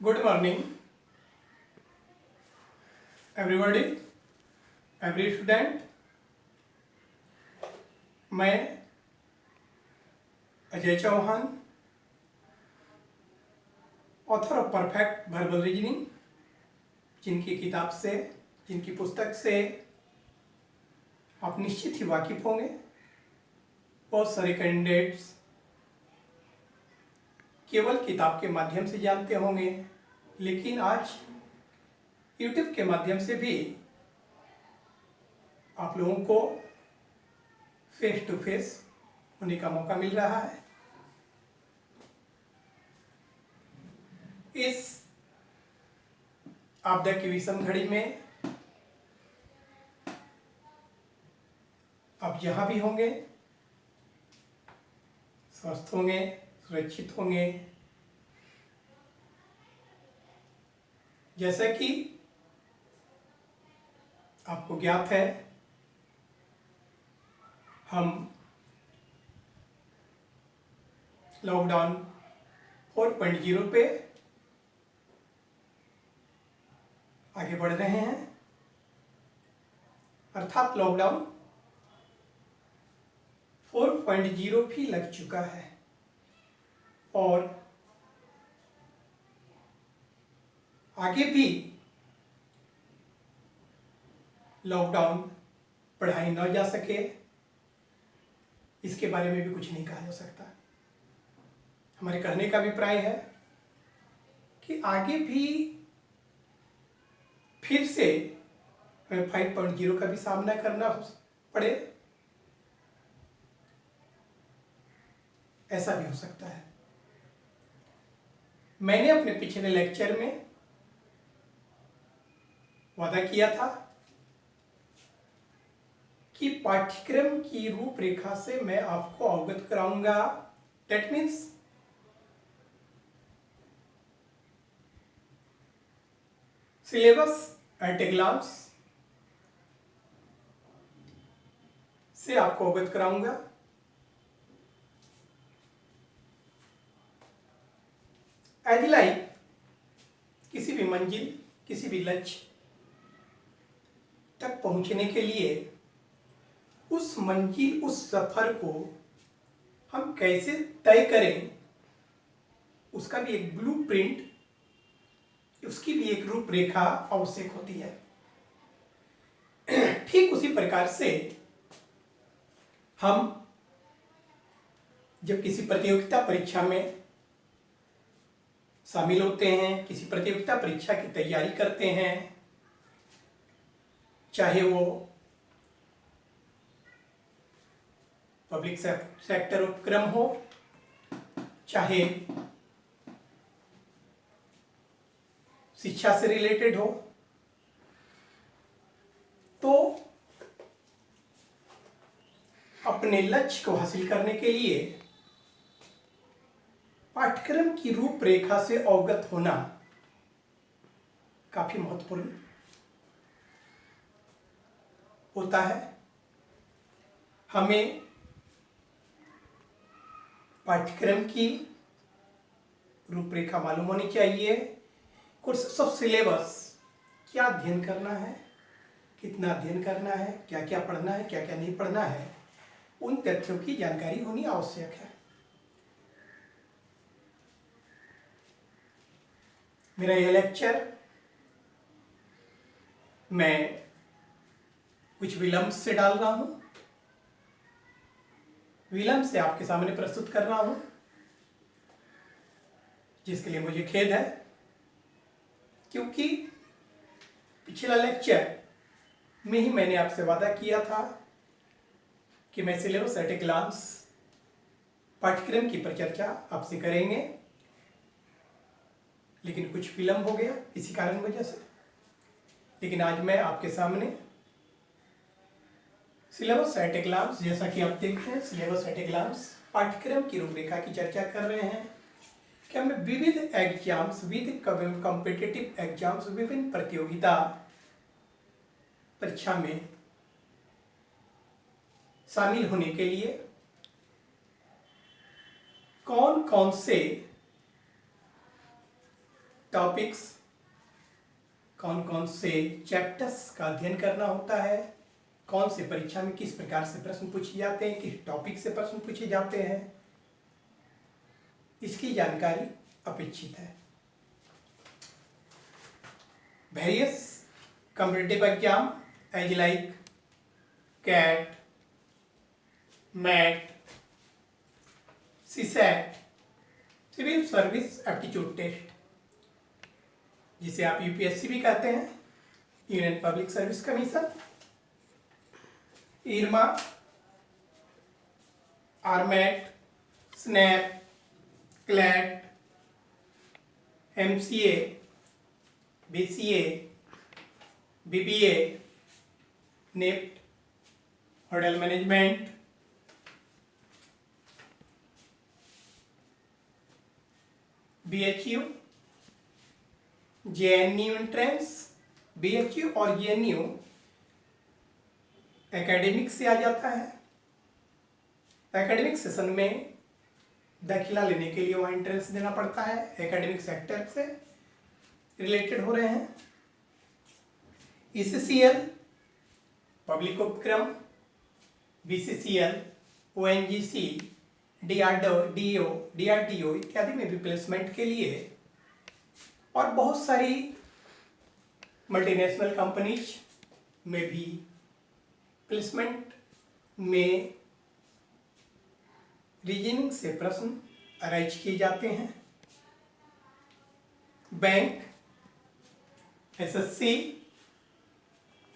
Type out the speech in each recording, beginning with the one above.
Good morning, everybody, every student. मैं Ajay Chauhan, author of perfect verbal reasoning, जिनकी किताब से, जिनकी पुस्तक से आप निश्चित ही वाकिफ होंगे। बहुत सारे कैंडिडेट्स केवल किताब के माध्यम से जानते होंगे, लेकिन आज यूट्यूब के माध्यम से भी आप लोगों को फेस टू फेस होने का मौका मिल रहा है। इस आपदा की विषम घड़ी में आप जहाँ भी होंगे स्वस्थ होंगे, सुरक्षित होंगे। जैसा कि आपको ज्ञात है, हम लॉकडाउन 4.0 पे आगे बढ़ रहे हैं, अर्थात लॉकडाउन 4.0 भी लग चुका है और आगे भी लॉकडाउन बढ़ाई न जा सके, इसके बारे में भी कुछ नहीं कहा जा सकता। हमारे कहने का अभिप्राय है कि आगे भी फिर से हमें 5.0 का भी सामना करना पड़े, ऐसा भी हो सकता है। मैंने अपने पिछले लेक्चर में वादा किया था कि पाठ्यक्रम की रूपरेखा से मैं आपको अवगत कराऊंगा। That means syllabus at a glance से आपको अवगत कराऊंगा। एज लाइक किसी भी मंजिल, किसी भी लक्ष्य तक पहुंचने के लिए उस मंजिल, उस सफर को हम कैसे तय करें, उसका भी एक ब्लूप्रिंट, उसकी भी एक रूपरेखा आवश्यक होती है। ठीक उसी प्रकार से हम जब किसी प्रतियोगिता परीक्षा में शामिल होते हैं, किसी प्रतियोगिता परीक्षा की तैयारी करते हैं, चाहे वो पब्लिक सेक्टर उपक्रम हो, चाहे शिक्षा से रिलेटेड हो, तो अपने लक्ष्य को हासिल करने के लिए पाठ्यक्रम की रूपरेखा से अवगत होना काफी महत्वपूर्ण होता है। हमें पाठ्यक्रम की रूपरेखा मालूम होनी चाहिए। कोर्स ऑफ सिलेबस, क्या अध्ययन करना है, कितना अध्ययन करना है, क्या क्या पढ़ना है, क्या क्या नहीं पढ़ना है, उन तथ्यों की जानकारी होनी आवश्यक है। मेरा यह लेक्चर मैं कुछ विलंब से डाल रहा हूं, विलंब से आपके सामने प्रस्तुत कर रहा हूं, जिसके लिए मुझे खेद है, क्योंकि पिछला लेक्चर में ही मैंने आपसे वादा किया था कि मैं सिलेबस एट ए ग्लांस पाठ्यक्रम की परिचर्चा आपसे करेंगे, लेकिन कुछ विलंब हो गया इसी कारण वजह से। लेकिन आज मैं आपके सामने सिलेबस एट ए ग्लांस, जैसा कि आप देख रहे हैं, सिलेबस एट ए ग्लांस पाठ्यक्रम की रूपरेखा की चर्चा कर रहे हैं कि हमें विविध एग्जाम्स, विविध कॉम्पिटिटिव एग्जाम्स, विभिन्न प्रतियोगिता परीक्षा में शामिल होने के लिए कौन कौन से टॉपिक्स, कौन कौन से चैप्टर्स का अध्ययन करना होता है, कौन से परीक्षा में किस प्रकार से प्रश्न पूछे जाते हैं, किस टॉपिक से प्रश्न पूछे जाते हैं, इसकी जानकारी अपेक्षित है। Various competitive exam as like CAT, MAT, CSAT, civil service aptitude test, जिसे आप यूपीएससी भी कहते हैं, union public service commission, IRMA, RMAT, SNAP, CLAT, MCA, BCA, BBA, NIFT, hotel management, BHU, JNU entrance, BHU और JNU academic से आ जाता है। एकेडमिक सेशन में दाखिला लेने के लिए वहाँ एंट्रेंस देना पड़ता है, एकेडमिक सेक्टर से रिलेटेड हो रहे हैं। ईसीसीएल, पब्लिक उपक्रम, बीसीसीएल, ओएनजीसी, डीआरडीओ इत्यादि में भी प्लेसमेंट के लिए, और बहुत सारी मल्टीनेशनल कंपनीज में भी प्लेसमेंट में रीजनिंग से प्रश्न अराइज किए जाते हैं। बैंक, एसएससी,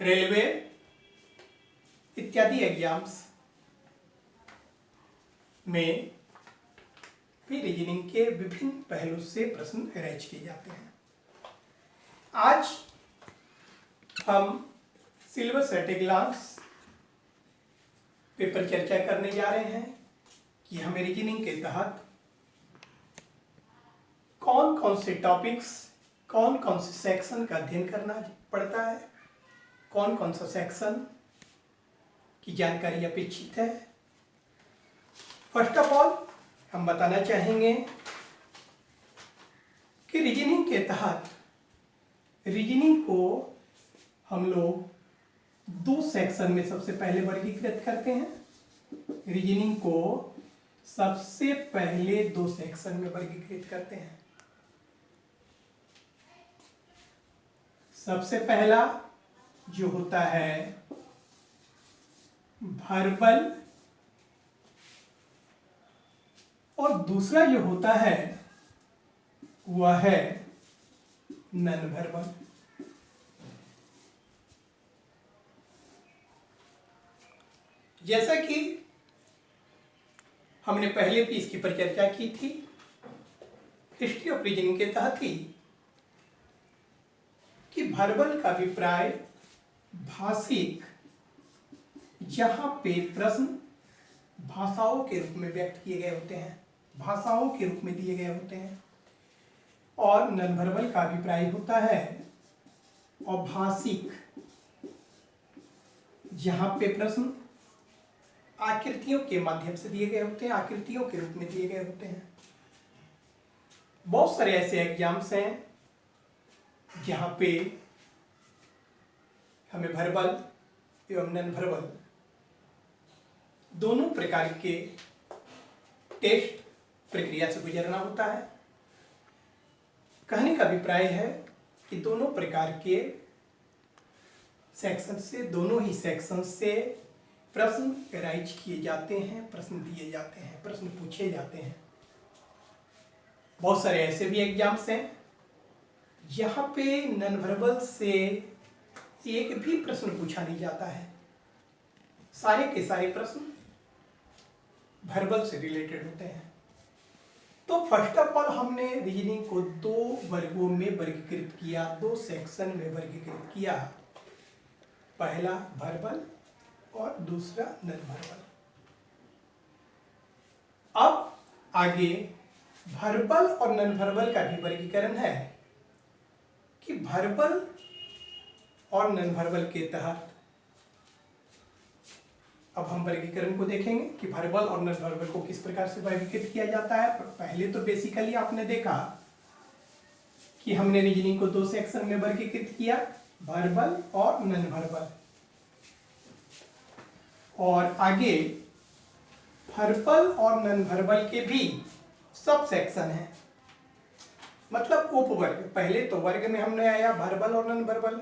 रेलवे इत्यादि एग्जाम्स में भी रीजनिंग के विभिन्न पहलू से प्रश्न अरेंज किए जाते हैं। आज हम syllabus at a glance paper चर्चा करने जा रहे हैं कि हमें रीजनिंग के तहत कौन कौन से टॉपिक्स, कौन कौन से सेक्शन का अध्ययन करना पड़ता है, कौन कौन सा सेक्शन की जानकारी अपेक्षित है। फर्स्ट ऑफ ऑल हम बताना चाहेंगे कि रीजनिंग के तहत रीजनिंग को हम लोग दो सेक्शन में सबसे पहले वर्गीकृत करते हैं। रीजनिंग को सबसे पहले दो सेक्शन में वर्गीकृत करते हैं। सबसे पहला जो होता है वर्बल, और दूसरा जो होता है वह है नॉन वर्बल। जैसा कि हमने पहले भी इसकी परिचर्चा की थी हिस्ट्री ऑफ रीजनिंग के तहत ही, कि वर्बल का अभिप्राय भाषिक, जहां पे प्रश्न भाषाओं के रूप में व्यक्त किए गए होते हैं, भाषाओं के रूप में दिए गए होते हैं, और नॉन वर्बल का अभिप्राय होता है अभाषिक, जहां पे प्रश्न आकृतियों के माध्यम से दिए गए होते हैं, आकृतियों के रूप में दिए गए होते हैं। बहुत सारे ऐसे एग्जाम्स हैं जहां पे हमें वर्बल एवं नॉन वर्बल दोनों प्रकार के टेस्ट प्रक्रिया से गुजरना होता है। कहने का अभिप्राय है कि दोनों प्रकार के सेक्शन से, दोनों ही सेक्शन से प्रश्न अराइज किए जाते हैं, प्रश्न दिए जाते हैं, प्रश्न पूछे जाते हैं। बहुत सारे ऐसे भी एग्जाम्स हैं जहां पे नॉन वर्बल से एक भी प्रश्न पूछा नहीं जाता है, सारे के सारे प्रश्न वर्बल से रिलेटेड होते हैं। तो फर्स्ट ऑफ ऑल हमने रीजनिंग को दो वर्गों में वर्गीकृत किया, दो सेक्शन में वर्गीकृत किया। पहला वर्बल और दूसरा नॉन वर्बल। अब आगे वर्बल और नॉन वर्बल का भी वर्गीकरण है कि वर्बल और नॉन वर्बल के तहत अब हम वर्गीकरण को देखेंगे कि वर्बल और नॉन वर्बल को किस प्रकार से वर्गीकृत किया जाता है। पहले तो बेसिकली आपने देखा कि हमने रीजनिंग को 2 सेक्शन में वर्गीकृत किया, वर्बल और नॉन वर्बल। और आगे वर्बल और नॉन वर्बल के भी सब सेक्शन हैं, मतलब उपवर्ग। पहले तो वर्ग में हमने आया वर्बल और नॉन वर्बल,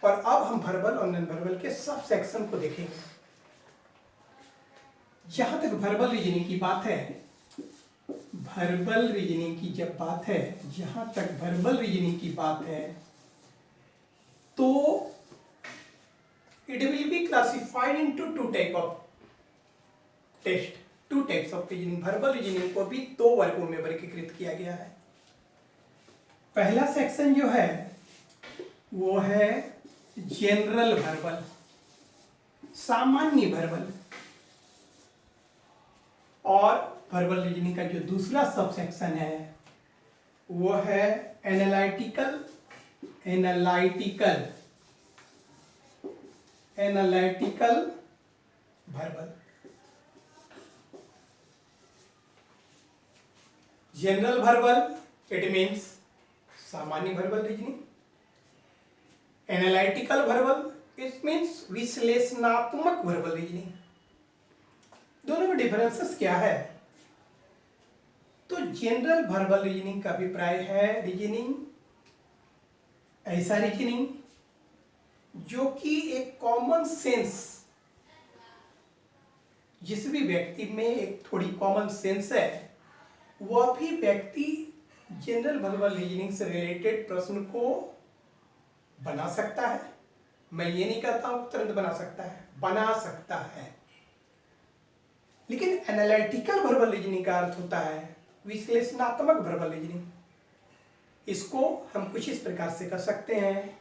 और अब हम वर्बल और नॉन वर्बल के सब सेक्शन को देखेंगे। जहां तक वर्बल रीजनिंग की बात है, वर्बल रीजनिंग की जब बात है, जहां तक वर्बल रीजनिंग की बात है, तो it will be classified into 2 type of test, 2 types of reasoning. Verbal reasoning को भी 2 वर्गों में वर्गीकृत किया गया है। पहला सेक्शन जो है वो है जनरल वर्बल, सामान्य वर्बल। और वर्बल रीजनिंग का जो दूसरा सब सेक्शन है वो है analytical verbal. General verbal it means सामान्य verbal reasoning. Analytical verbal it means विश्लेषणात्मक वर्बल रीजनिंग। दोनों में डिफरेंसेस क्या है? तो जनरल वर्बल रीजनिंग का अभिप्राय है रीजनिंग, ऐसा रीजनिंग जो कि एक कॉमन सेंस, जिस भी व्यक्ति में एक थोड़ी कॉमन सेंस है, वह भी व्यक्ति जनरल वर्बल रीजनिंग से रिलेटेड प्रश्न को बना सकता है। मैं ये नहीं कहता हूं तुरंत बना सकता है, बना सकता है। लेकिन एनालिटिकल वर्बल रीजनिंग का अर्थ होता है विश्लेषणात्मक वर्बल रीजनिंग। इसको हम कुछ इस प्रकार से कर सकते हैं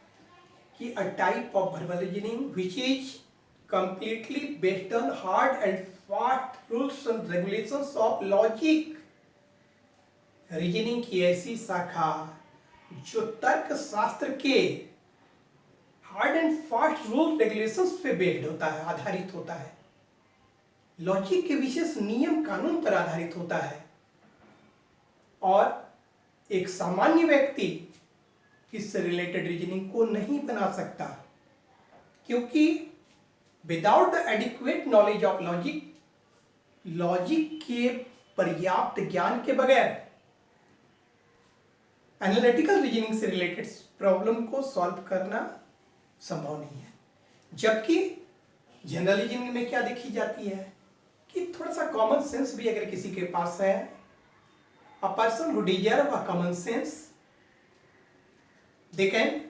कि a type of verbal reasoning which is completely based on hard and fast rules and regulations of logic. Reasoning की ऐसी शाखा जो तर्क शास्त्र के hard and fast rule regulations पे बेस्ड होता है, आधारित होता है, लॉजिक के विशेष नियम कानून पर आधारित होता है। और एक सामान्य व्यक्ति इससे रिलेटेड रीजनिंग को नहीं बना सकता, क्योंकि without the adequate knowledge of logic, logic के पर्याप्त ज्ञान के बगैर एनालिटिकल रीजनिंग से रिलेटेड प्रॉब्लम को सॉल्व करना संभव नहीं है। जबकि जनरल रीजनिंग में क्या देखी जाती है कि थोड़ा सा कॉमन सेंस भी अगर किसी के पास है, a person who deserve a common sense, they can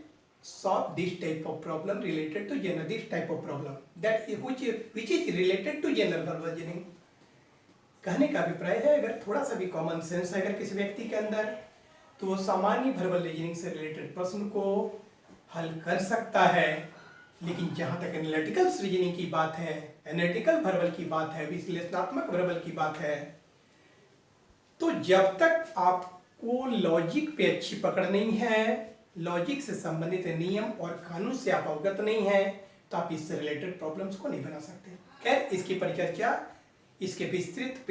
solve this type of problem related to general, this type of problem that which is related to general verbal reasoning। कहने का अभिप्राय है अगर थोड़ा सा भी कॉमन सेंस है अगर किसी व्यक्ति के अंदर, तो वो सामान्य वर्बल रीजनिंग से रिलेटेड प्रश्न को हल कर सकता है। लेकिन जहां तक एनालिटिकल रीजनिंग की बात है, एनालिटिकल वर्बल की बात है, विश्लेषणात्मक वर्बल की बात है, तो जब तक आपको लॉजिक पे अच्छी पकड़ नहीं है, लॉजिक से संबंधित नियम और कानून से आप अवगत नहीं है, तो आप इससे रिलेटेड प्रॉब्लम्स को नहीं बना सकते। खैर, इसकी परिचर्चा, इसके विस्तृत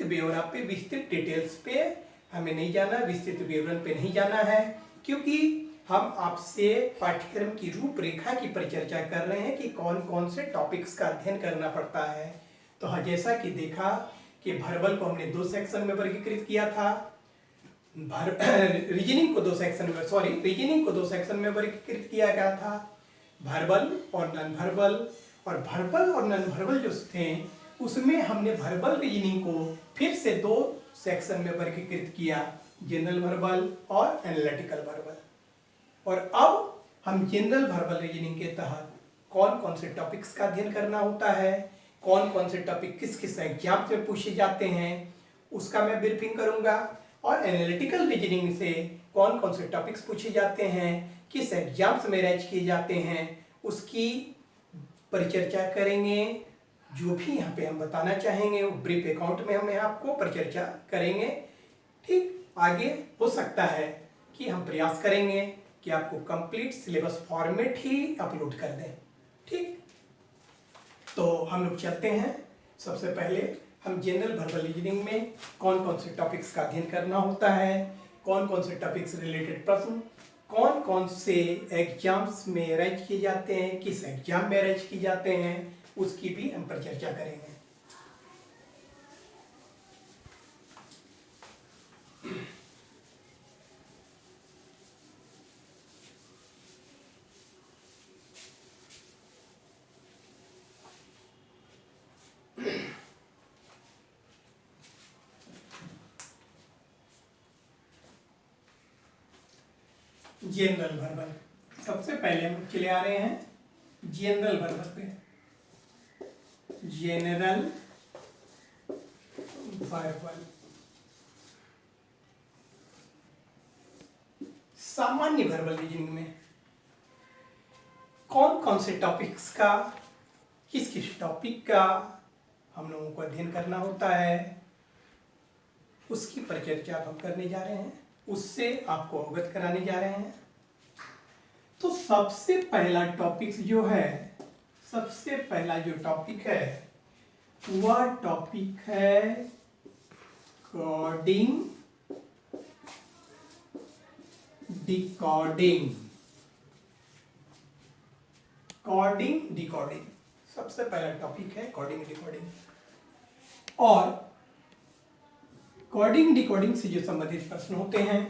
ब्यौरा पे, विस्तृत डिटेल्स पे हमें नहीं जाना, विस्तृत विवरण पे नहीं जाना है, क्योंकि हम आपसे पाठ्यक्रम की रूपरेखा की परिचर्चा कर रहे हैं कि कौन कौन से टॉपिक्स का अध्ययन करना पड़ता है। तो हाँ, जैसा कि देखा कि वर्बल को हमने 2 सेक्शन में वर्गीकृत किया था, रीजनिंग को 2 सेक्शन में वर्गीकृत किया गया था, वर्बल और नॉन वर्बल। और वर्बल और नॉन वर्बल जो थे उसमें हमने वर्बल रीजनिंग को फिर से 2 सेक्शन में वर्गीकृत किया, जनरल वर्बल और एनालिटिकल वर्बल। और अब हम जनरल वर्बल रीजनिंग के तहत कौन कौन से टॉपिक्स का अध्ययन करना होता है, कौन कौन से टॉपिक किस किस एग्जाम में पूछे जाते हैं, उसका मैं ब्रीफिंग करूंगा। और एनालिटिकल रीजनिंग से कौन कौन से टॉपिक्स पूछे जाते हैं, किस एग्जाम्स में रैंक किए जाते हैं, उसकी परिचर्चा करेंगे। जो भी यहाँ पे हम बताना चाहेंगे वो ब्रीफ अकाउंट में हम आपको परिचर्चा करेंगे। ठीक, आगे हो सकता है कि हम प्रयास करेंगे कि आपको कंप्लीट सिलेबस फॉर्मेट ही अपलोड कर दें। ठीक, तो हम लोग चलते हैं। सबसे पहले हम जनरल वर्बल रीजनिंग में कौन कौन से टॉपिक्स का अध्ययन करना होता है, कौन कौन से टॉपिक से रिलेटेड प्रश्न कौन कौन से एग्जाम्स में अरेंज किए जाते हैं, किस एग्जाम में अरेंज किए जाते हैं, उसकी भी हम पर चर्चा करेंगे। जनरल वर्बल, सबसे पहले हम चले आ रहे हैं जनरल वर्बल पे। जनरल वर्बल सामान्य वर्बल रीजनिंग में कौन कौन से टॉपिक्स का, किस किस टॉपिक का हम लोगों को अध्ययन करना होता है, उसकी परिचर्चा हम करने जा रहे हैं, उससे आपको अवगत कराने जा रहे हैं। तो सबसे पहला टॉपिक जो है, सबसे पहला जो टॉपिक है वह टॉपिक है कोडिंग डिकोडिंग। कोडिंग डिकोडिंग सबसे पहला टॉपिक है, कोडिंग डिकोडिंग। और कोडिंग डिकोडिंग से जो संबंधित प्रश्न होते हैं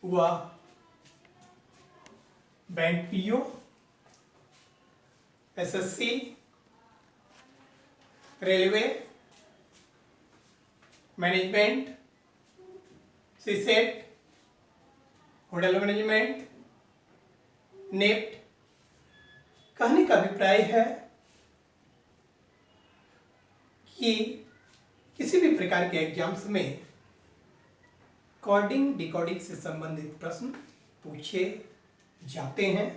वह bank PO, SSC, railway, management, CSAT, hotel management, NEFT. कहने का अभिप्राय है कि किसी भी प्रकार के एग्जाम्स में कोडिंग डिकोडिंग से संबंधित प्रश्न पूछे जाते हैं।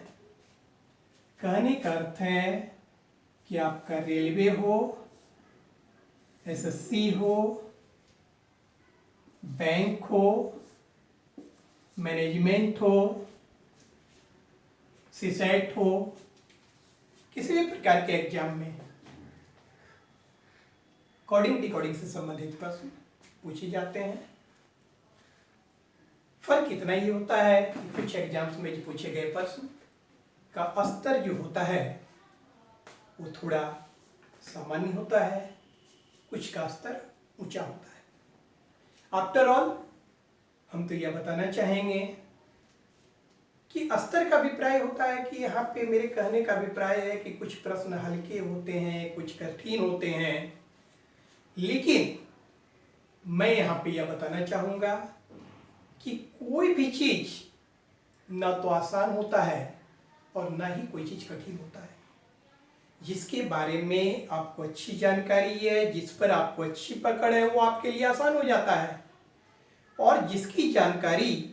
कहने का अर्थ है कि आपका रेलवे हो, एसएससी हो, बैंक हो, मैनेजमेंट हो, सीसेट हो, किसी भी प्रकार के एग्जाम में कोडिंग डिकोडिंग से संबंधित प्रश्न पूछे जाते हैं। फर्क इतना ही होता है कि कुछ एग्जाम्स में जो पूछे गए प्रश्न का स्तर जो होता है वो थोड़ा सामान्य होता है, कुछ का स्तर ऊंचा होता है। आफ्टर ऑल हम तो यह बताना चाहेंगे कि स्तर का अभिप्राय होता है कि यहाँ पे मेरे कहने का अभिप्राय है कि कुछ प्रश्न हल्के होते हैं, कुछ कठिन होते हैं, लेकिन मैं यहाँ पे यह बताना चाहूँगा कि कोई भी चीज़ ना तो आसान होता है और ना ही कोई चीज़ कठिन होता है। जिसके बारे में आपको अच्छी जानकारी है, जिस पर आपको अच्छी पकड़ है, वो आपके लिए आसान हो जाता है। और जिसकी जानकारी,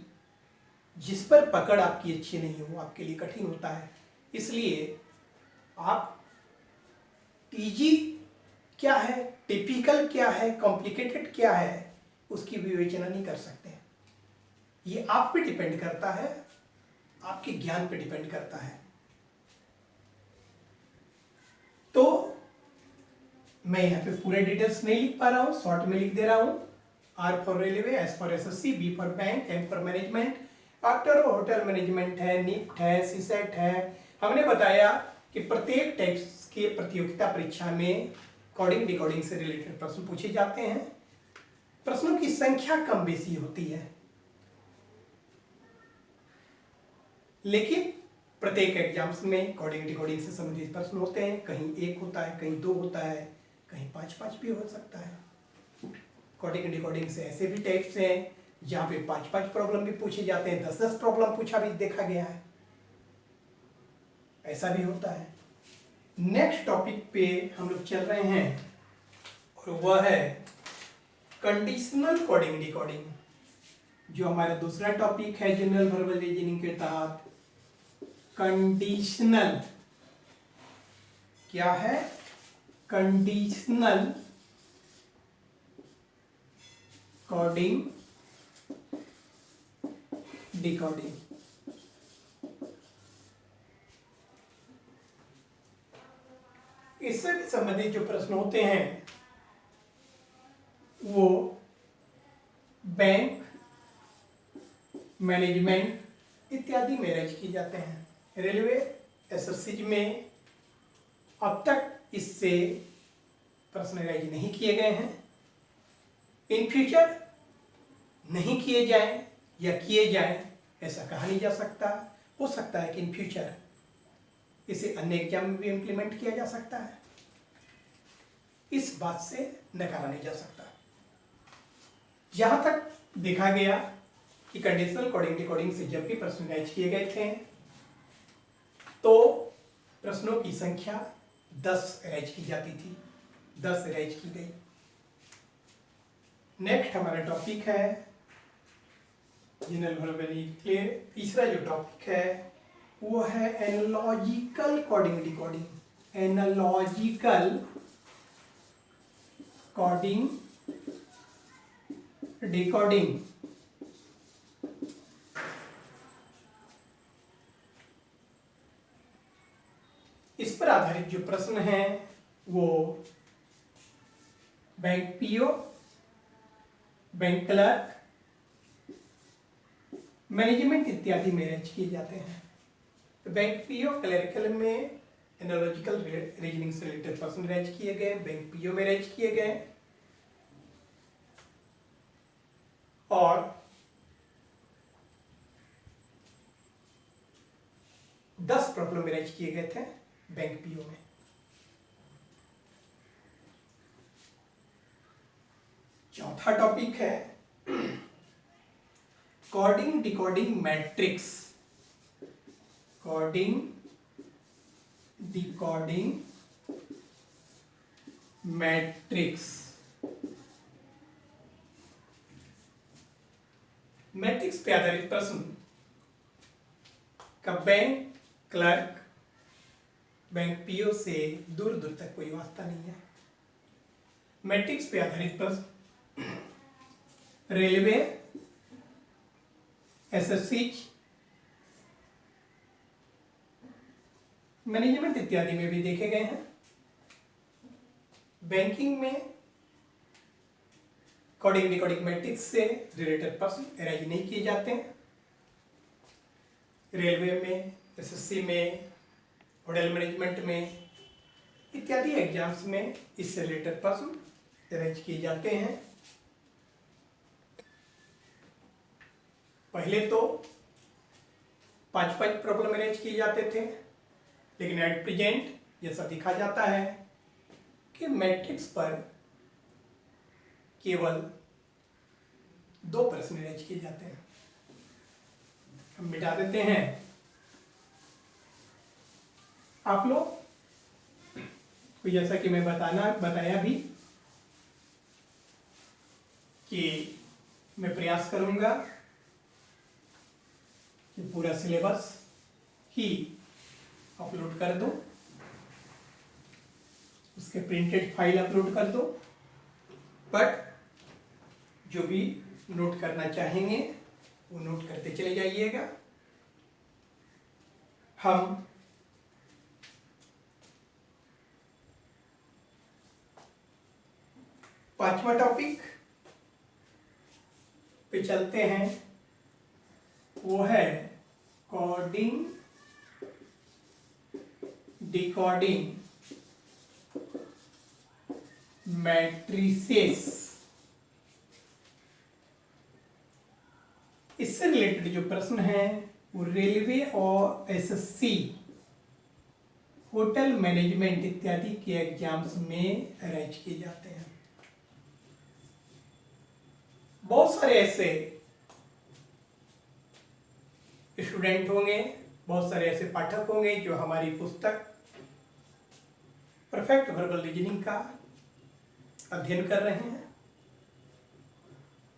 जिस पर पकड़ आपकी अच्छी नहीं हो, वो आपके लिए कठिन होता है। इसलिए आप इजी क्या है, टिपिकल क्या है, कॉम्प्लिकेटेड क्या है, उसकी विवेचना नहीं कर सकते। ये आप पे डिपेंड करता है, आपके ज्ञान पे डिपेंड करता है। तो मैं यहाँ पे पूरे डिटेल्स नहीं लिख पा रहा हूँ, शॉर्ट में लिख दे रहा हूँ। R for railway, S for SSC, B for bank, M for management, after hotel management है, निफ्ट है, सीसेट है। हमने बताया कि प्रत्येक टाइप्स के प्रतियोगिता परीक्षा में कोडिंग डिकोडिंग से रिलेटेड प्रश्न पूछे जाते हैं। प्रश्नों की संख्या कम बेसी होती है, लेकिन प्रत्येक एग्जाम्स में कोडिंग डिकोडिंग से संबंधित प्रश्न होते हैं। कहीं एक होता है, कहीं दो होता है, कहीं पाँच भी हो सकता है। कोडिंग डिकोडिंग से ऐसे भी टाइप्स हैं जहाँ पे 5 प्रॉब्लम भी पूछे जाते हैं, 10 प्रॉब्लम पूछा भी देखा गया है, ऐसा भी होता है। नेक्स्ट टॉपिक पे हम लोग चल रहे हैं और वह है कंडीशनल कोडिंग डिकोडिंग, जो हमारा दूसरा टॉपिक है जनरल वर्बल रीजनिंग के तहत। कंडीशनल क्या है? Conditional coding decoding. इससे भी संबंधित जो प्रश्न होते हैं वो बैंक, मैनेजमेंट इत्यादि में राइज किए जाते हैं। रेलवे एसएससी में अब तक इससे प्रश्न राइज नहीं किए गए हैं। इन फ्यूचर नहीं किए जाएं या किए जाएं ऐसा कहा नहीं जा सकता। हो सकता है कि इन फ्यूचर इसे अन्य एग्जाम में भी इम्प्लीमेंट किया जा सकता है, इस बात से नकारा नहीं जा सकता। जहां तक देखा गया कि कंडीशनल कोडिंग डिकोडिंग से जब भी प्रश्न राइज किए गए थे तो प्रश्नों की संख्या 10 राइज की जाती थी, 10 राइज की गई। नेक्स्ट हमारा टॉपिक है जनरल वर्बली क्लियर। तीसरा जो टॉपिक है वो है analogical coding decoding. Analogical coding decoding. इस पर आधारित जो प्रश्न है वो bank PO, bank clerk, management इत्यादि में राइज किए जाते हैं। तो बैंक पीओ क्लरिकल में एनालॉजिकल रीजनिंग से रिलेटेड प्रश्न राइज किए गए, बैंक पीओ में राइज किए गए और 10 प्रॉब्लम में राइज किए गए थे बैंक पीओ में। चौथा टॉपिक है coding decoding matrix. Coding decoding matrix. Matrix पे आधारित प्रश्न का बैंक क्लर्क, बैंक पीओ से दूर दूर तक कोई वास्ता नहीं है। मैट्रिक्स पे आधारित प्रश्न रेलवे, एसएससी, मैनेजमेंट इत्यादि में भी देखे गए हैं। बैंकिंग में कोडिंग डिकोडिंग मैट्रिक्स से रिलेटेड प्रश्न राइज नहीं किए जाते हैं। रेलवे में, एसएससी में, होटल मैनेजमेंट में इत्यादि एग्जाम्स में इससे रिलेटेड प्रश्न राइज किए जाते हैं। पहले तो 5 प्रॉब्लम राइज किए जाते थे, लेकिन एट प्रेजेंट जैसा दिखा जाता है कि मैट्रिक्स पर केवल 2 प्रश्न राइज किए जाते हैं। हम मिटा देते हैं। आप लोग को जैसा कि मैं बताया भी कि मैं प्रयास करूंगा कि पूरा सिलेबस ही अपलोड कर दो, उसके प्रिंटेड फाइल अपलोड कर दो। बट जो भी नोट करना चाहेंगे वो नोट करते चले जाइएगा। हम पांचवा टॉपिक पे चलते हैं, वो है कोडिंग डिकोडिंग मैट्रिसेस। इससे रिलेटेड जो प्रश्न है वो रेलवे और एसएससी, होटल मैनेजमेंट इत्यादि के एग्जाम्स में राइज किए जाते हैं। बहुत सारे ऐसे स्टूडेंट होंगे, बहुत सारे ऐसे पाठक होंगे जो हमारी पुस्तक परफेक्ट वर्बल रीजनिंग का अध्ययन कर रहे हैं।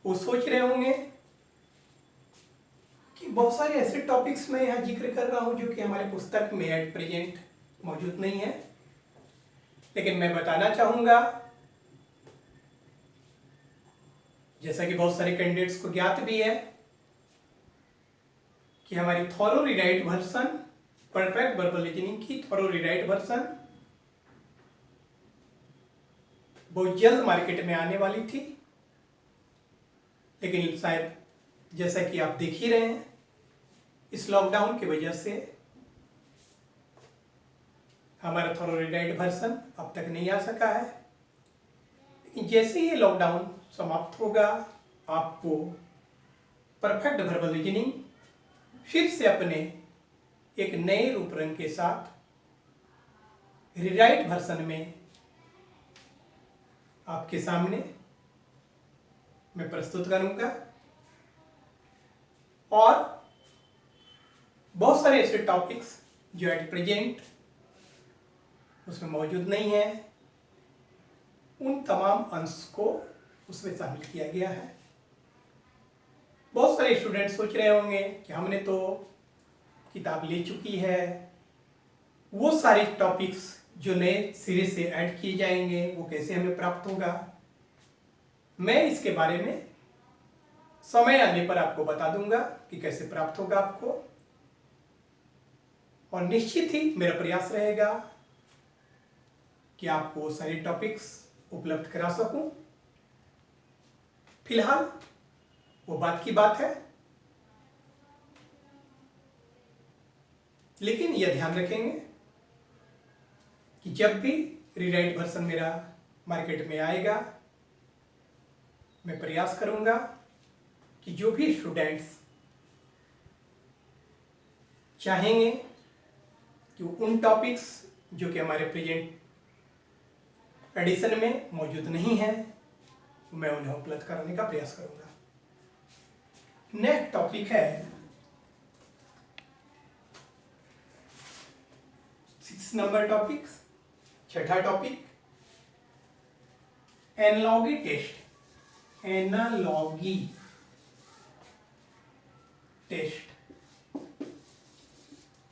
वो सोच रहे होंगे कि बहुत सारे ऐसे टॉपिक्स मैं यहाँ जिक्र कर रहा हूँ जो कि हमारे पुस्तक में एट प्रेजेंट मौजूद नहीं है। लेकिन मैं बताना चाहूँगा, जैसा कि बहुत सारे कैंडिडेट्स को ज्ञात भी है, कि हमारी thorough rewrite version, perfect verbal reasoning की थॉरो रीराइट वर्जन बहुत जल्द मार्केट में आने वाली थी, लेकिन शायद जैसा कि आप देख ही रहे हैं, इस लॉकडाउन की वजह से हमारा थोरोइडाइड वर्जन अब तक नहीं आ सका है। लेकिन जैसे ही ये लॉकडाउन समाप्त होगा, आपको परफेक्ट वर्बल रीजनिंग फिर से अपने एक नए रूप रंग के साथ रीराइट वर्जन में आपके सामने मैं प्रस्तुत करूंगा। और बहुत सारे ऐसे टॉपिक्स जो एट प्रेजेंट उसमें मौजूद नहीं है, उन तमाम अंश को उसमें शामिल किया गया है। बहुत सारे स्टूडेंट सोच रहे होंगे कि हमने तो किताब ले चुकी है, वो सारे टॉपिक्स जो नए सिरे से ऐड किए जाएंगे वो कैसे हमें प्राप्त होगा। मैं इसके बारे में समय आने पर आपको बता दूंगा कि कैसे प्राप्त होगा आपको, और निश्चित ही मेरा प्रयास रहेगा कि आपको सारे टॉपिक्स उपलब्ध करा सकूं। फिलहाल वो बात की बात है, लेकिन यह ध्यान रखेंगे कि जब भी रीराइट वर्जन मेरा मार्केट में आएगा, मैं प्रयास करूंगा कि जो भी स्टूडेंट्स चाहेंगे कि उन टॉपिक्स जो कि हमारे प्रेजेंट एडिशन में मौजूद नहीं है, मैं उन्हें उपलब्ध कराने का प्रयास करूंगा। नेक्स्ट टॉपिक है 6 नंबर टॉपिक, छठा topic analogy test. Analogy test,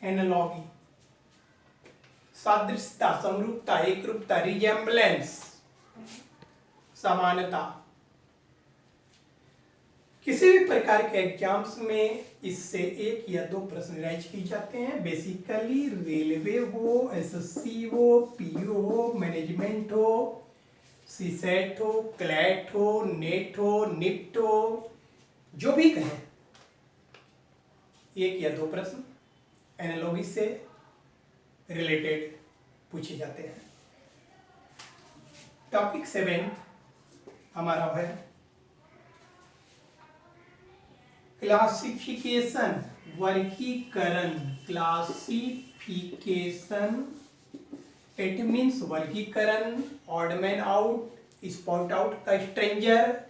analogy सादृश्यता, समरूपता, एकरूपता, रिजेम्बलेंस, समानता। किसी भी प्रकार के एग्जाम्स में इससे 1 या 2 प्रश्न राइज किए जाते हैं। बेसिकली रेलवे हो, एसएससी हो, पीओ हो, मैनेजमेंट हो, सीसेट हो, क्लैट हो, नेट हो, निफ्ट हो, जो भी कहें, 1 या 2 प्रश्न एनालॉगी से रिलेटेड पूछे जाते हैं। टॉपिक 7 हमारा है क्लासिफिकेशन, वर्गीकरण। क्लासिफिकेशन, इट मीन्स वर्गीकरण, odd man out, spot out का स्ट्रेंजर,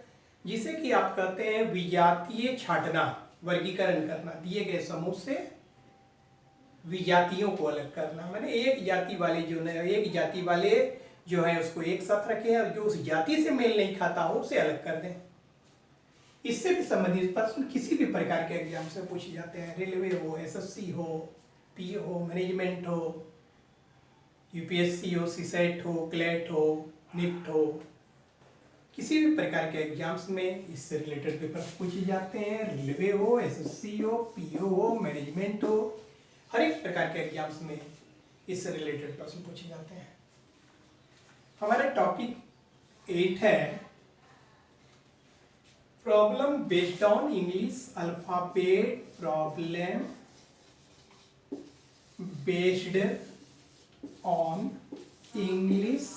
जिसे कि आप कहते हैं विजातीय छांटना, वर्गीकरण करना, दिए गए समूह से विजातियों को अलग करना। मैंने एक जाति वाले जो है उसको एक साथ रखें और जो उस जाति से मेल नहीं खाता हो उसे अलग कर दें। इससे भी संबंधित प्रश्न किसी भी प्रकार के एग्जाम से पूछे जाते हैं। रेलवे हो, एसएससी हो, पीओ हो, मैनेजमेंट हो, यूपीएससी हो, सीसेट हो, क्लैट हो, निफ्ट हो, किसी भी प्रकार के एग्जाम्स में इससे रिलेटेड पेपर पूछे जाते हैं। रेलवे हो, एसएससी हो, पीओ हो, मैनेजमेंट हो, हर एक प्रकार के एग्जाम्स में इससे रिलेटेड प्रश्न पूछे जाते हैं। हमारा टॉपिक 8 है problem based on English alphabet. Problem based on English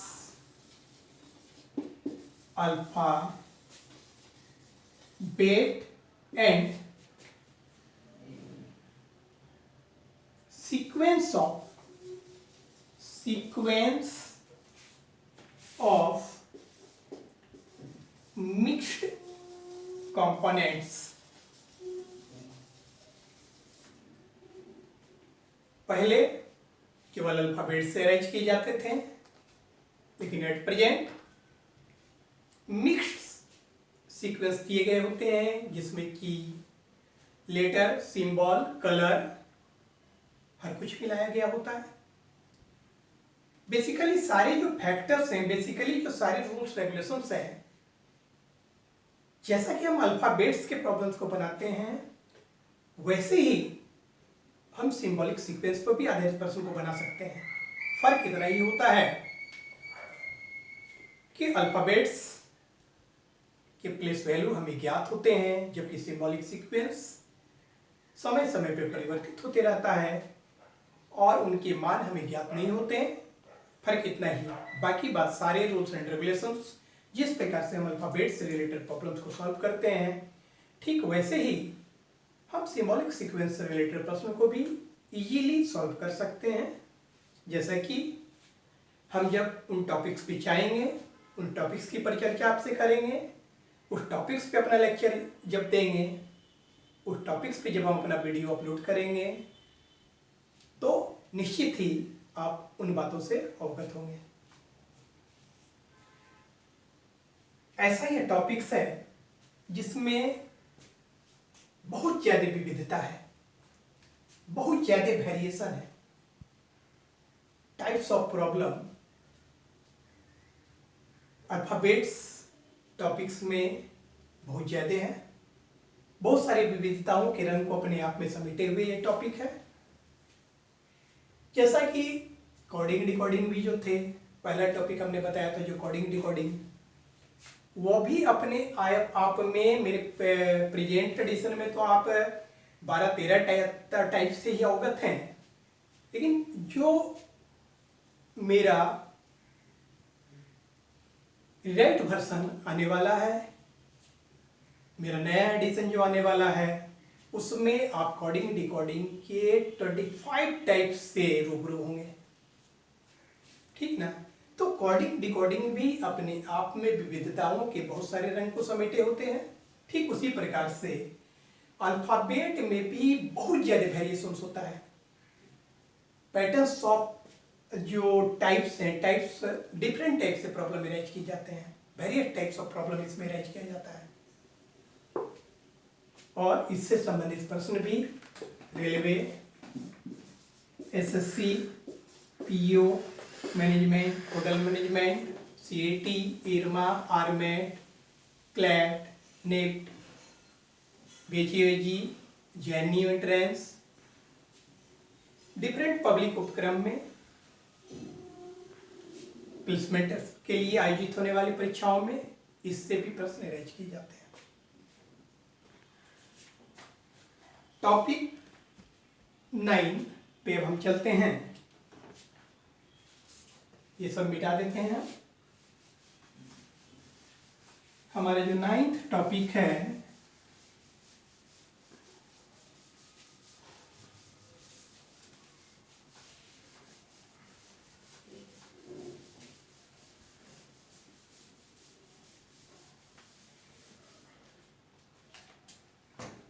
alphabet and sequence of mixed components। पहले केवल अल्फाबेट से अरेंज किए जाते थे, लेकिन एट प्रेजेंट मिक्स्ड सीक्वेंस दिए गए होते हैं, जिसमें कि लेटर, सिंबल, कलर, हर कुछ मिलाया गया होता है। बेसिकली सारे जो फैक्टर्स हैं, बेसिकली जो सारे रूल्स रेगुलेशंस हैं, जैसा कि हम अल्फाबेट्स के प्रॉब्लम्स को बनाते हैं, वैसे ही हम सिंबॉलिक सीक्वेंस पर भी आधारित प्रश्न को बना सकते हैं। फर्क इतना ही होता है कि अल्फाबेट्स के प्लेस वैल्यू हमें ज्ञात होते हैं, जबकि सिंबॉलिक सीक्वेंस समय समय पर परिवर्तित होते रहता है और उनके मान हमें ज्ञात नहीं होते हैं। फर्क इतना ही, बाकी बात सारे रूल्स एंड रेगुलेशंस जिस प्रकार से हम अल्फाबेट से रिलेटेड प्रॉब्लम्स को सॉल्व करते हैं, ठीक वैसे ही हम सिंबॉलिक सीक्वेंस से रिलेटेड प्रश्नों को भी इजीली सॉल्व कर सकते हैं। जैसा कि हम जब उन टॉपिक्स पे जाएंगे, उन टॉपिक्स की परिचर्चा आपसे करेंगे, उस टॉपिक्स पे अपना लेक्चर जब देंगे, उस टॉपिक्स पे जब हम अपना वीडियो अपलोड करेंगे, तो निश्चित ही आप उन बातों से अवगत होंगे। ऐसा यह टॉपिक्स है जिसमें बहुत ज्यादा विविधता है, बहुत ज्यादा वेरिएशन है, types of problem alphabets topics में बहुत ज्यादा है, बहुत सारी विविधताओं के रंग को अपने आप में समेटे हुए ये टॉपिक है। जैसा कि कोडिंग डिकोडिंग भी जो थे, पहला टॉपिक हमने बताया था जो कोडिंग डिकोडिंग, वो भी अपने आप में मेरे प्रेजेंट एडिशन में तो आप 12-13 टाइप से ही अवगत हैं, लेकिन जो मेरा रिराइट वर्जन आने वाला है, मेरा नया एडिशन जो आने वाला है, उसमें आप कोडिंग डिकोडिंग के 25 टाइप से रूबरू होंगे, ठीक ना। तो कोडिंग डिकोडिंग भी अपने आप में विविधताओं के बहुत सारे रंग को समेटे होते हैं। ठीक उसी प्रकार से अल्फाबेट में भी बहुत ज्यादा वेरिएशंस होता है। पैटर्न्स ऑफ जो टाइप्स हैं, टाइप्स डिफरेंट टाइप से प्रॉब्लम अरेंज की जाते हैं, वेरियस टाइप्स ऑफ प्रॉब्लम इसमें अरेंज किया जाता है। और इससे संबंधित प्रश्न भी railway, SSC, PO management, hotel management, CAT, IRMA, RMAT, CLAT, NET, बीएचईजी, जेएनयू एंट्रेंस, डिफरेंट पब्लिक उपक्रम में प्लेसमेंट के लिए आयोजित होने वाली परीक्षाओं में इससे भी प्रश्न अरेंज किए जाते हैं। टॉपिक 9 पे अब हम चलते हैं। ये सब मिटा देते हैं। हमारा जो 9th टॉपिक है,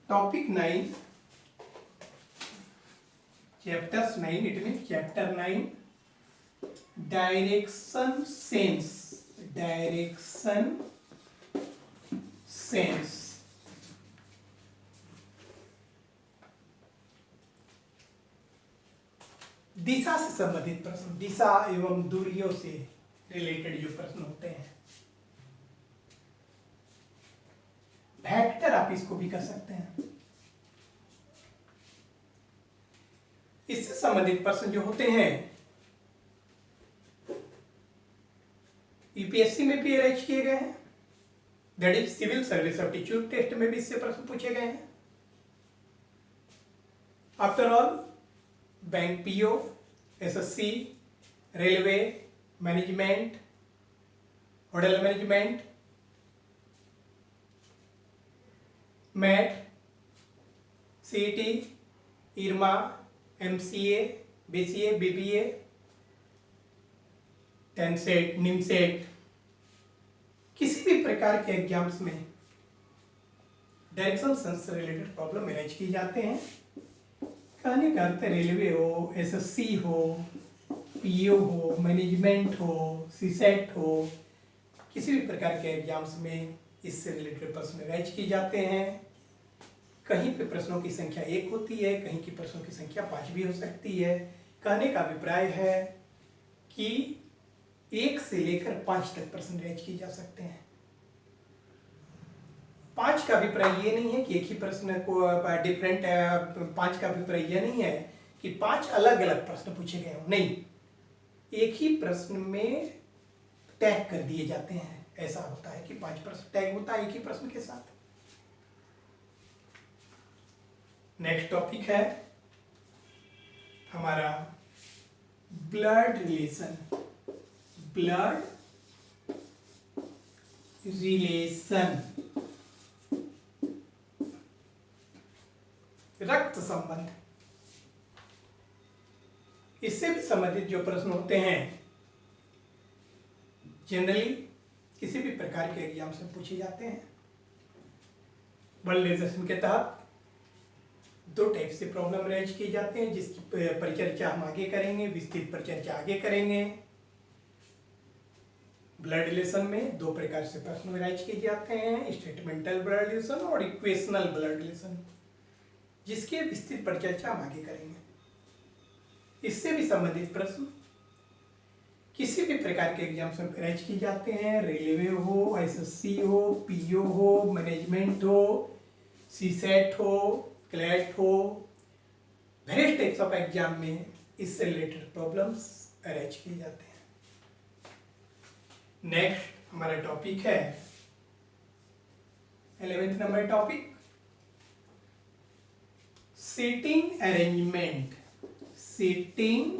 topic 9 chapters 9, it mean chapter 9 direction sense, direction sense. दिशा से संबंधित प्रश्न, दिशा एवं दूरियों से रिलेटेड जो प्रश्न होते हैं, वेक्टर आप इसको भी कर सकते हैं। इससे संबंधित प्रश्न जो होते हैं यूपीएससी में भी अरेंज किए गए हैं, that is civil service aptitude test में भी इससे प्रश्न पूछे गए हैं। After all bank PO, SSC, railway management, hotel management, MAT, CET, IRMA, MCA, BCA, BBA, TANCET, NIMCET, किसी भी प्रकार के एग्जाम्स में डायरेक्शन सेंस से रिलेटेड प्रॉब्लम अरेंज किए जाते हैं। कहने का अर्थ रेलवे हो, एसएससी हो, पीओ हो, मैनेजमेंट हो, सीसेट हो, किसी भी प्रकार के एग्जाम्स में इससे रिलेटेड प्रश्न अरेंज किए जाते हैं। कहीं पे प्रश्नों की संख्या 1 होती है, कहीं की प्रश्नों की संख्या 5 भी हो सकती है। कहने का अभिप्राय है कि 1 से लेकर 5 तक प्रश्न अरेंज किए जा सकते हैं। 5 का अभिप्राय ये नहीं है कि एक ही प्रश्न को डिफरेंट, 5 का अभिप्राय ये नहीं है कि 5 अलग अलग प्रश्न पूछे गए हो, नहीं, एक ही प्रश्न में टैग कर दिए जाते हैं, ऐसा होता है कि 5 प्रश्न टैग होता है एक ही प्रश्न के साथ। नेक्स्ट टॉपिक है हमारा ब्लड रिलेशन। ब्लड रिलेशन, रक्त संबंध। इससे भी संबंधित जो प्रश्न होते हैं जनरली किसी भी प्रकार के एग्जाम से पूछे जाते हैं। ब्लड रिलेशन के तहत 2 टाइप से प्रॉब्लम रेज किए जाते हैं, जिसकी परिचर्चा हम आगे करेंगे, विस्तृत परिचर्चा आगे करेंगे। ब्लड रिलेशन में 2 प्रकार से प्रश्न रेज किए जाते हैं, स्टेटमेंटल ब्लड रिलेशन और इक्वेशनल ब्लड रिलेशन, जिसके विस्तृत परिचर्चा हम आगे करेंगे। इससे भी संबंधित प्रश्न किसी भी प्रकार के एग्जाम में रेज किए जाते हैं, रेलवे हो, एसएससी हो, पीओ हो, मैनेजमेंट हो, सीसेट हो, क्लैट हो, वेरियस टाइप्स ऑफ एग्जाम में इससे रिलेटेड प्रॉब्लम्स अरेंज किए जाते हैं। नेक्स्ट हमारा टॉपिक है 11th number topic, seating arrangement. Seating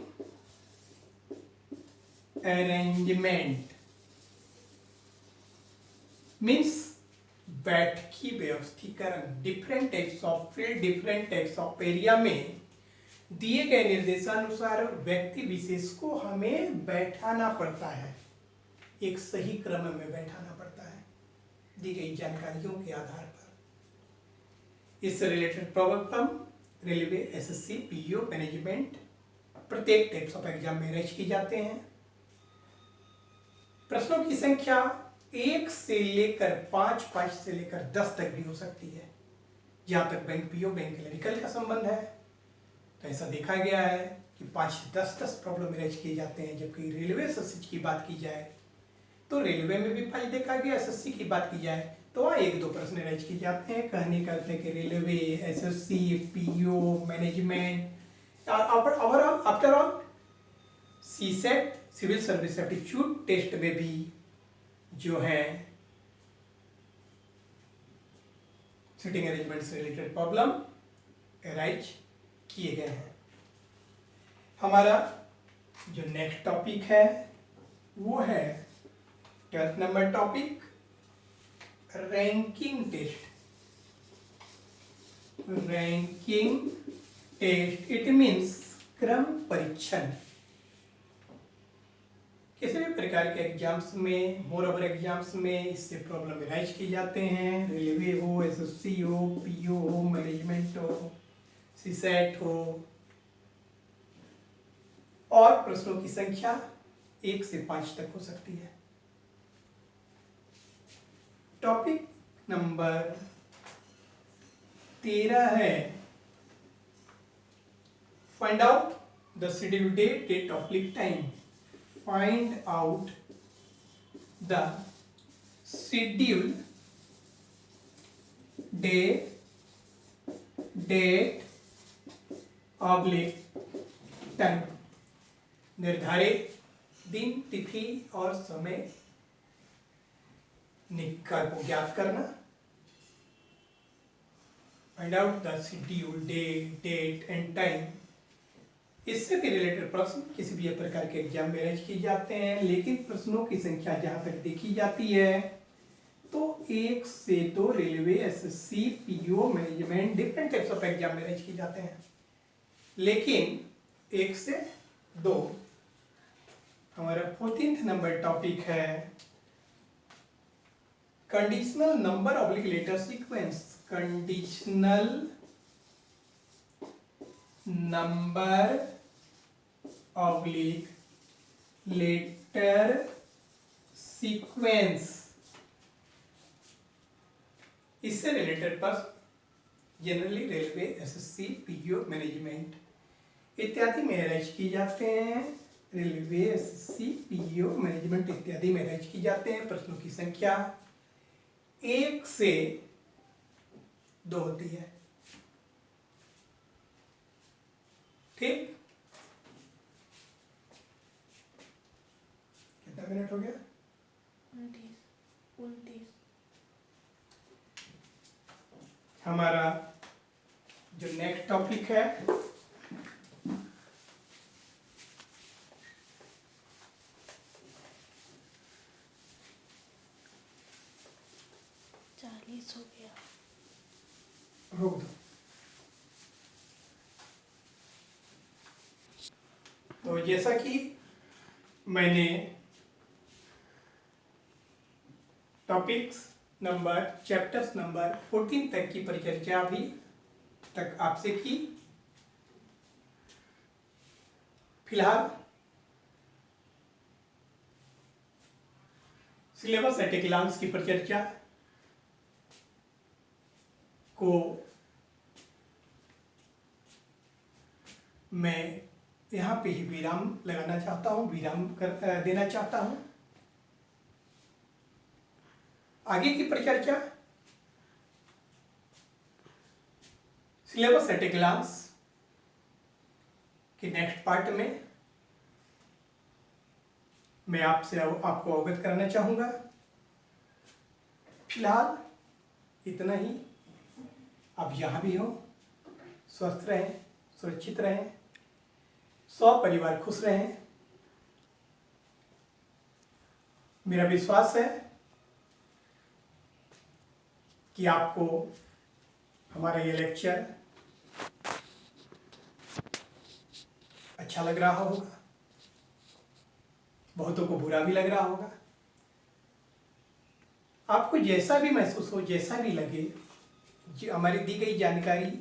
arrangement means बैठकी व्यवस्थीकरण। Different types of field, different types of area में दिए गए निर्देशानुसार व्यक्ति विशेष को हमें बैठाना पड़ता है, एक सही क्रम में बैठाना पड़ता है दी गई जानकारियों के आधार पर। इससे related problem railway, SSC, PO, management प्रत्येक टाइप्स ऑफ एग्जाम में रेज की जाते हैं। प्रश्नों की संख्या 1 से लेकर 5, 5 से लेकर 10 तक भी हो सकती है। जहां तक बैंक पीओ, बैंक क्लरिकल का संबंध है तो ऐसा देखा गया है कि 5 से 10 प्रॉब्लम रेज किए जाते हैं। जबकि रेलवे एसएससी की बात की जाए तो रेलवे में भी 5 देखा गया, एसएससी की बात की जाए तो वहाँ 1-2 प्रश्न रेज किए जाते हैं। कहने का अर्थ है कि railway, SSC, PO, management, overall after all CSAT, civil service aptitude test में भी जो है सिटिंग अरेंजमेंट से रिलेटेड प्रॉब्लम अराइज किए गए हैं। हमारा जो नेक्स्ट टॉपिक है वो है 12th number topic, ranking test. Ranking test it means क्रम परीक्षण। किसी भी प्रकार के एग्जाम्स में, मोर ओवर एग्जाम्स में इससे प्रॉब्लम राइज किए जाते हैं। रेलवे हो, एसएससी हो, पीओ हो, मैनेजमेंट हो, सीसेट हो, और प्रश्नों की संख्या 1 से 5 तक हो सकती है। टॉपिक नंबर 13 है find out the schedule date of leak time. Find out the scheduled day, date, oblique time। निर्धारित दिन, तिथि और समय को ज्ञात करना। Find out the schedule, day, date and time। इससे भी रिलेटेड प्रश्न किसी भी प्रकार के एग्जाम में रेज किए जाते हैं, लेकिन प्रश्नों की संख्या जहां तक देखी जाती है तो 1 से 2 railway, SSC, PO, management different types of exam में रेज किए जाते हैं, लेकिन 1 से 2। हमारा 14th नंबर टॉपिक है conditional number oblique letter sequence. Conditional number oblique letter sequence. इससे रिलेटेड प्रश्न generally railway, SSC, PO, management इत्यादि में अरेंज किए जाते हैं। रेलवे, एसएससी, पीओ, मैनेजमेंट इत्यादि में अरेंज की जाते हैं। प्रश्नों की संख्या 1 से 2 होती है। ठीक, कितना मिनट हो गया? हमारा जो नेक्स्ट टॉपिक है हो गया। रोक दो। तो जैसा कि मैंने टॉपिक्स नंबर चैप्टर्स नंबर 14 तक की परिचर्चा अभी तक आपसे की। फिलहाल सिलेबस एट ए ग्लांस की परिचर्चा को मैं यहाँ पे ही विराम लगाना चाहता हूँ, विराम कर देना चाहता हूँ। आगे की परिचर्चा सिलेबस एट ए ग्लांस के नेक्स्ट पार्ट में मैं आपको अवगत कराना चाहूँगा। फिलहाल इतना ही। आप जहाँ भी हो स्वस्थ रहें, सुरक्षित रहें, परिवार खुश रहें। मेरा विश्वास है कि आपको हमारा ये लेक्चर अच्छा लग रहा होगा, बहुतों को बुरा भी लग रहा होगा। आपको जैसा भी महसूस हो, जैसा भी लगे, हमारी दी गई जानकारी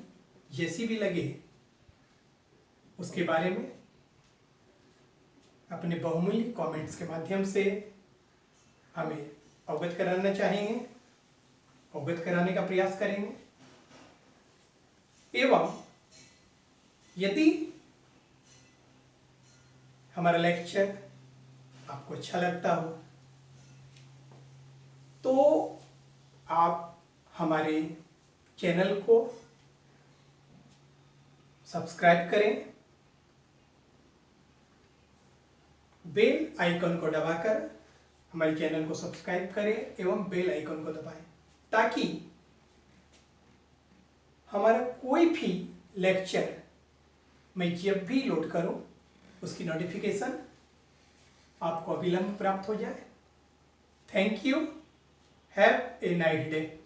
जैसी भी लगे, उसके बारे में अपने बहुमूल्य कमेंट्स के माध्यम से हमें अवगत कराना चाहेंगे, अवगत कराने का प्रयास करेंगे। एवं यदि हमारा लेक्चर आपको अच्छा लगता हो तो आप हमारे चैनल को सब्सक्राइब करें, बेल आइकन को दबाकर हमारे चैनल को सब्सक्राइब करें एवं बेल आइकन को दबाएं, ताकि हमारा कोई भी लेक्चर मैं जब भी लोड करूं उसकी नोटिफिकेशन आपको अविलंब प्राप्त हो जाए। Thank you. Have a nice day.